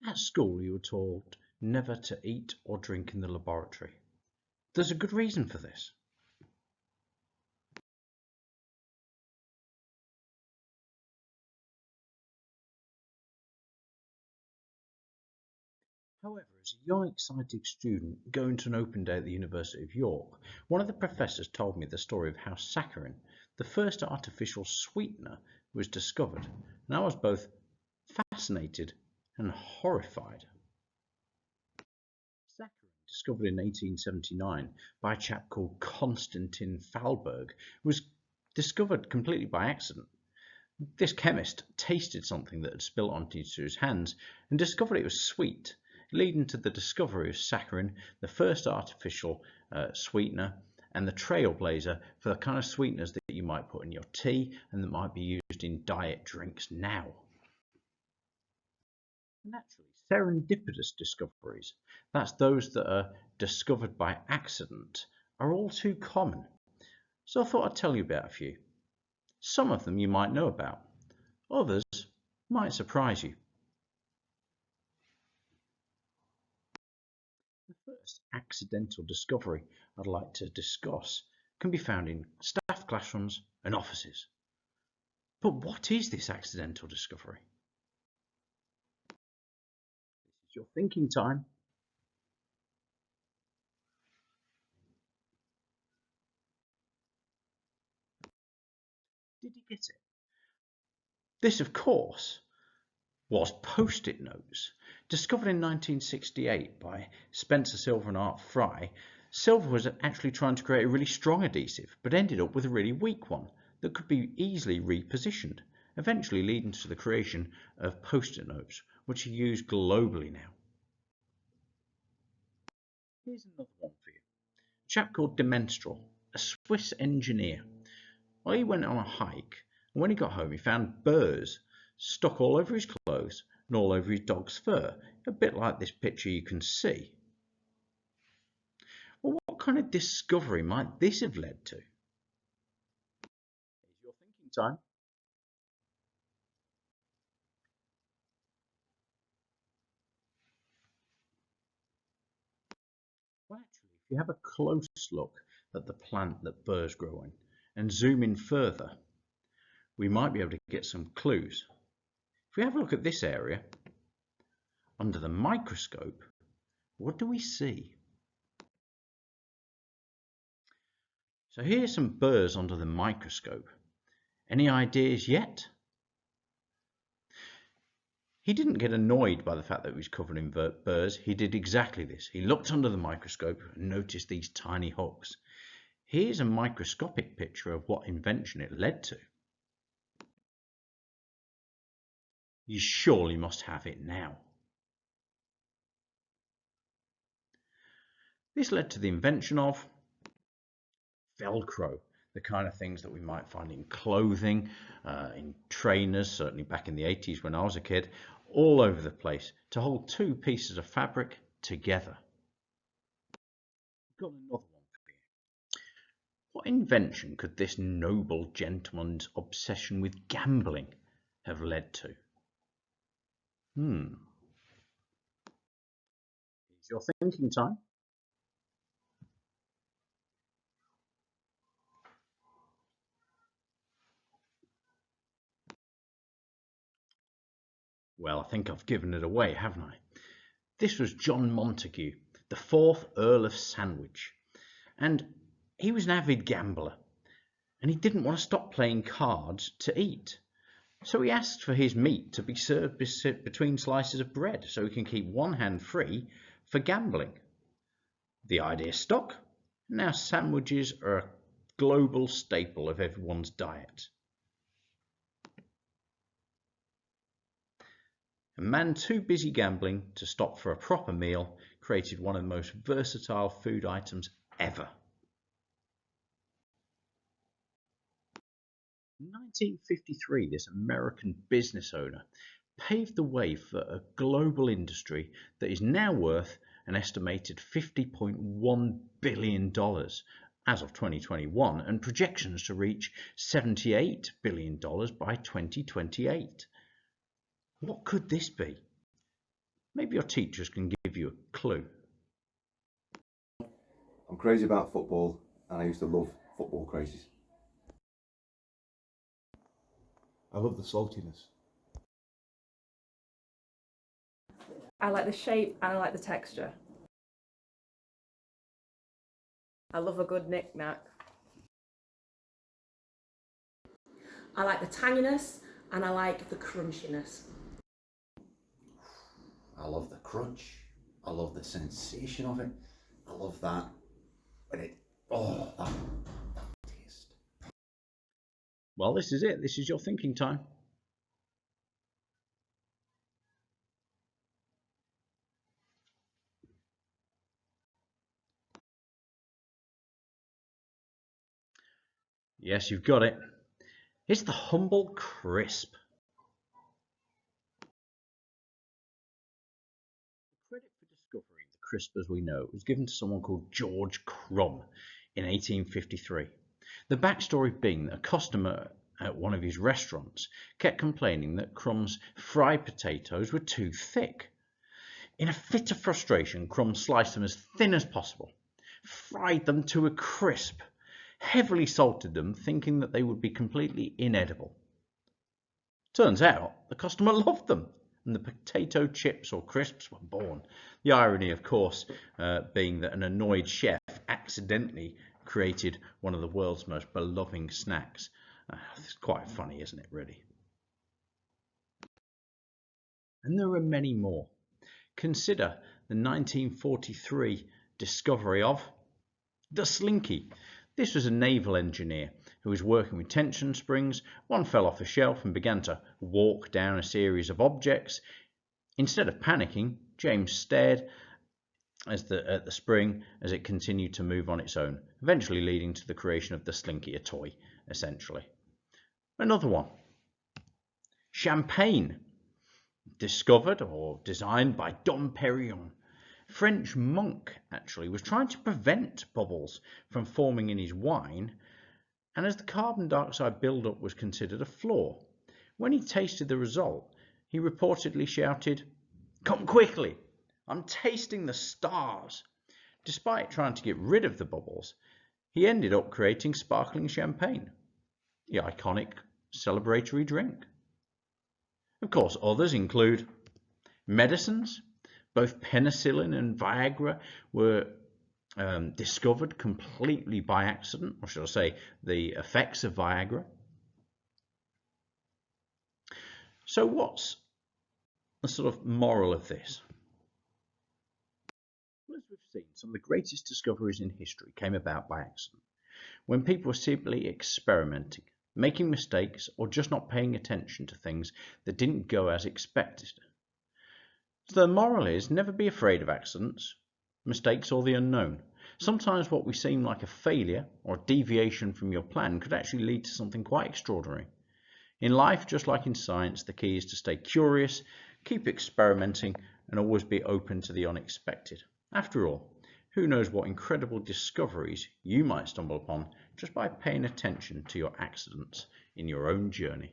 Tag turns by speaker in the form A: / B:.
A: At school, you were told never to eat or drink in the laboratory. There's a good reason for this. However, as a young, excited student going to an open day at the University of York, one of the professors told me the story of how saccharin, the first artificial sweetener, was discovered, and I was both fascinated and horrified. Saccharin, discovered in 1879 by a chap called Konstantin Thalberg, was discovered completely by accident. This chemist tasted something that had spilt onto his hands and discovered it was sweet, leading to the discovery of saccharin, the first artificial sweetener and the trailblazer for the kind of sweeteners that you might put in your tea and that might be used in diet drinks now. Naturally, serendipitous discoveries, that's those that are discovered by accident, are all too common. So I thought I'd tell you about a few. Some of them you might know about, others might surprise you. The first accidental discovery I'd like to discuss can be found in staff classrooms and offices. But what is this accidental discovery? This is your thinking time. Did you get it? This, of course, was Post-it notes. Discovered in 1968 by Spencer Silver and Art Fry, Silver was actually trying to create a really strong adhesive, but ended up with a really weak one that could be easily repositioned, eventually leading to the creation of Post-it notes, which are used globally now. Here's another one for you. A chap called Demenstrel, a Swiss engineer. Well, he went on a hike, and when he got home, he found burrs stuck all over his clothes and all over his dog's fur, a bit like this picture you can see. Well, what kind of discovery might this have led to? Here's your thinking time. Well, actually, if you have a close look at the plant that burrs grow in and zoom in further, we might be able to get some clues. If we have a look at this area, under the microscope, what do we see? So here's some burrs under the microscope. Any ideas yet? He didn't get annoyed by the fact that it was covered in burrs. He did exactly this. He looked under the microscope and noticed these tiny hooks. Here's a microscopic picture of what invention it led to. You surely must have it now. This led to the invention of Velcro, the kind of things that we might find in clothing, in trainers, certainly back in the 80s when I was a kid, all over the place to hold two pieces of fabric together. I've got another one for you. What invention could this noble gentleman's obsession with gambling have led to? Here's your thinking time. Well, I think I've given it away, haven't I? This was John Montagu, the 4th Earl of Sandwich, and he was an avid gambler, and he didn't want to stop playing cards to eat. So he asked for his meat to be served between slices of bread so he can keep one hand free for gambling. The idea stuck. Now sandwiches are a global staple of everyone's diet. A man too busy gambling to stop for a proper meal created one of the most versatile food items ever. In 1953, this American business owner paved the way for a global industry that is now worth an estimated $50.1 billion as of 2021 and projections to reach $78 billion by 2028. What could this be? Maybe your teachers can give you a clue.
B: I'm crazy about football, and I used to love football crazes.
C: I love the saltiness.
D: I like the shape and I like the texture. I love a good knick-knack. I like the tanginess and I like the crunchiness.
B: I love the crunch. I love the sensation of it. I love that. And that taste.
A: Well, this is it. This is your thinking time. Yes, you've got it. It's the humble crisp. The credit for discovering the crisp as we know it was given to someone called George Crumb in 1853. The backstory being that a customer at one of his restaurants kept complaining that Crumb's fried potatoes were too thick. In a fit of frustration, Crumb sliced them as thin as possible, fried them to a crisp, heavily salted them, thinking that they would be completely inedible. Turns out the customer loved them, and the potato chips or crisps were born. The irony, of course, being that an annoyed chef accidentally created one of the world's most beloved snacks. It's quite funny, isn't it, really? And there are many more. Consider the 1943 discovery of the Slinky. This was a naval engineer who was working with tension springs. One fell off a shelf and began to walk down a series of objects. Instead of panicking, James stared at the spring as it continued to move on its own, eventually leading to the creation of the Slinky, a toy, essentially. Another one. Champagne. Discovered or designed by Dom Perignon. French monk actually was trying to prevent bubbles from forming in his wine, and as the carbon dioxide buildup was considered a flaw, when he tasted the result, he reportedly shouted, "Come quickly, I'm tasting the stars." Despite trying to get rid of the bubbles, he ended up creating sparkling champagne, the iconic celebratory drink. Of course, others include medicines. Both penicillin and Viagra were discovered completely by accident, or should I say, the effects of Viagra. So what's the sort of moral of this? Well, as we've seen, some of the greatest discoveries in history came about by accident, when people were simply experimenting, making mistakes, or just not paying attention to things that didn't go as expected. So the moral is, never be afraid of accidents, mistakes, or the unknown. Sometimes what we seem like a failure or a deviation from your plan could actually lead to something quite extraordinary. In life, just like in science, the key is to stay curious, keep experimenting, and always be open to the unexpected. After all, who knows what incredible discoveries you might stumble upon just by paying attention to your accidents in your own journey.